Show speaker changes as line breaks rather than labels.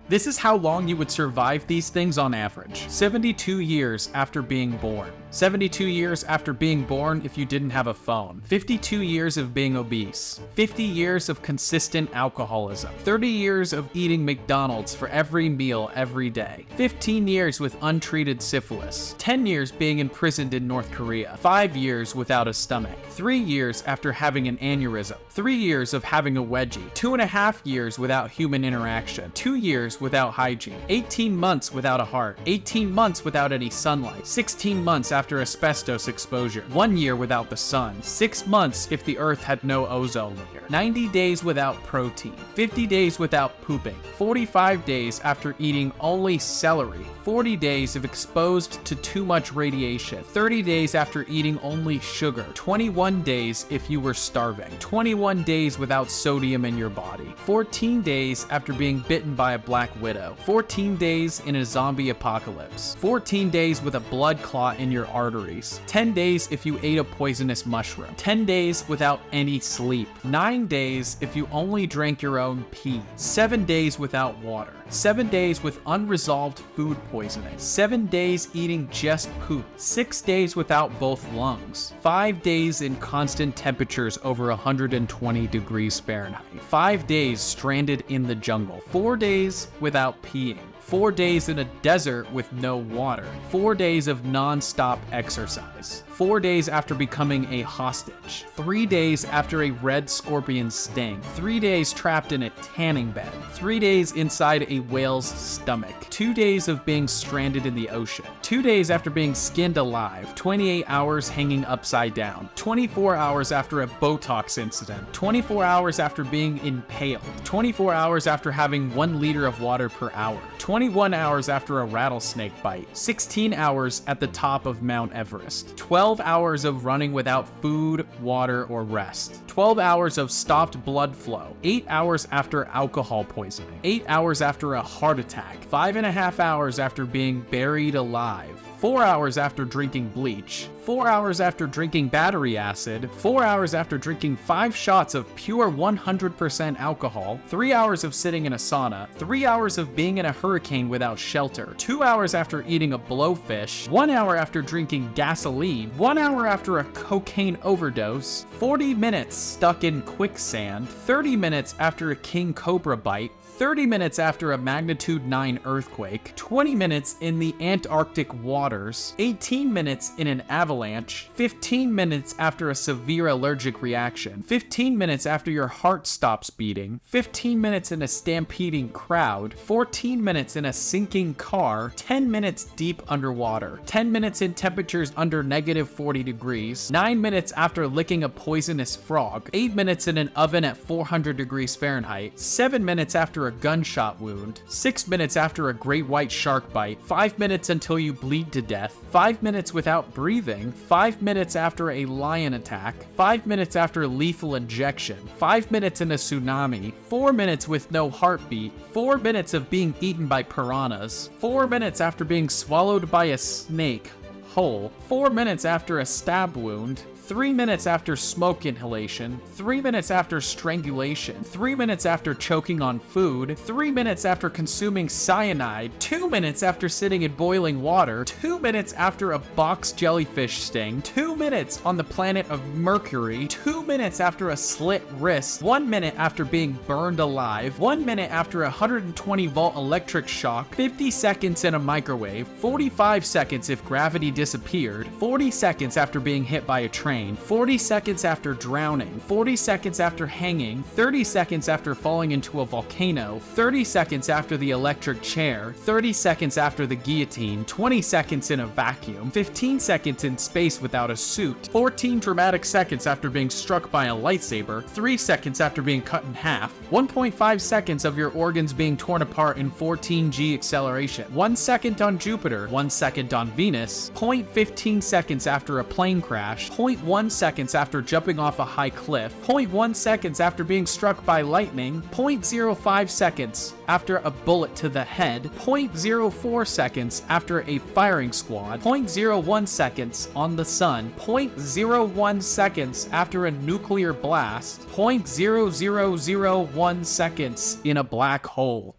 This is how long you would survive these things on average. 72 years after being born. 72 years after being born if you didn't have a phone. 52 years of being obese. 50 years of consistent alcoholism. 30 years of eating McDonald's for every meal every day. 15 years with untreated syphilis. 10 years being imprisoned in North Korea. 5 years without a stomach. 3 years after having an aneurysm. 3 years of having a wedgie. 2.5 years without human interaction. 2 years without hygiene. 18 months without a heart. 18 months without any sunlight. 16 months after asbestos exposure. 1 year without the sun. 6 months if the earth had no ozone layer. 90 days without protein. 50 days without pooping. 45 days after eating only celery. 40 days if exposed to too much radiation. 30 days after eating only sugar. 21 days if you were starving. 21 days without sodium in your body. 14 days after being bitten by a black widow. 14 days in a zombie apocalypse. 14 days with a blood clot in your arteries. 10 days if you ate a poisonous mushroom. 10 days without any sleep. 9 days if you only drank your own pee. 7 days without water. 7 days with unresolved food poisoning. 7 days eating just poop. 6 days without both lungs. 5 days in constant temperatures over 120 degrees Fahrenheit. 5 days stranded in the jungle. 4 days without peeing. 4 days in a desert with no water. 4 days of non-stop exercise. 4 days after becoming a hostage. 3 days after a red scorpion sting. 3 days trapped in a tanning bed. 3 days inside a whale's stomach. 2 days of being stranded in the ocean. 2 days after being skinned alive. 28 hours hanging upside down. 24 hours after a Botox incident. 24 hours after being impaled. 24 hours after having 1 liter of water per hour. 21 hours after a rattlesnake bite. 16 hours at the top of Mount Everest. 12 hours of running without food, water, or rest. 12 hours of stopped blood flow. 8 hours after alcohol poisoning. 8 hours after a heart attack. 5.5 hours after being buried alive. 4 hours after drinking bleach. 4 hours after drinking battery acid. 4 hours after drinking 5 shots of pure 100% alcohol. 3 hours of sitting in a sauna. 3 hours of being in a hurricane without shelter. 2 hours after eating a blowfish. 1 hour after drinking gasoline. 1 hour after a cocaine overdose. 40 minutes stuck in quicksand. 30 minutes after a king cobra bite. 30 minutes after a magnitude 9 earthquake, 20 minutes in the Antarctic waters, 18 minutes in an avalanche, 15 minutes after a severe allergic reaction, 15 minutes after your heart stops beating, 15 minutes in a stampeding crowd, 14 minutes in a sinking car, 10 minutes deep underwater, 10 minutes in temperatures under -40 degrees, 9 minutes after licking a poisonous frog, 8 minutes in an oven at 400 degrees Fahrenheit, 7 minutes after a gunshot wound, 6 minutes after a great white shark bite, 5 minutes until you bleed to death, 5 minutes without breathing, 5 minutes after a lion attack, 5 minutes after lethal injection, 5 minutes in a tsunami, 4 minutes with no heartbeat, 4 minutes of being eaten by piranhas, 4 minutes after being swallowed by a snake whole, 4 minutes after a stab wound, 3 minutes after smoke inhalation, 3 minutes after strangulation, 3 minutes after choking on food, 3 minutes after consuming cyanide, 2 minutes after sitting in boiling water, 2 minutes after a box jellyfish sting, 2 minutes on the planet of Mercury, 2 minutes after a slit wrist, 1 minute after being burned alive, 1 minute after a 120-volt electric shock, 50 seconds in a microwave, 45 seconds if gravity disappeared, 40 seconds after being hit by a train, 40 seconds after drowning, 40 seconds after hanging, 30 seconds after falling into a volcano, 30 seconds after the electric chair, 30 seconds after the guillotine, 20 seconds in a vacuum, 15 seconds in space without a suit, 14 dramatic seconds after being struck by a lightsaber, 3 seconds after being cut in half, 1.5 seconds of your organs being torn apart in 14G acceleration, 1 second on Jupiter, 1 second on Venus, 0.15 seconds after a plane crash, 0.1 seconds after jumping off a high cliff, 0.1 seconds after being struck by lightning, 0.05 seconds after a bullet to the head, 0.04 seconds after a firing squad, 0.01 seconds on the sun, 0.01 seconds after a nuclear blast, 0.0001 seconds in a black hole.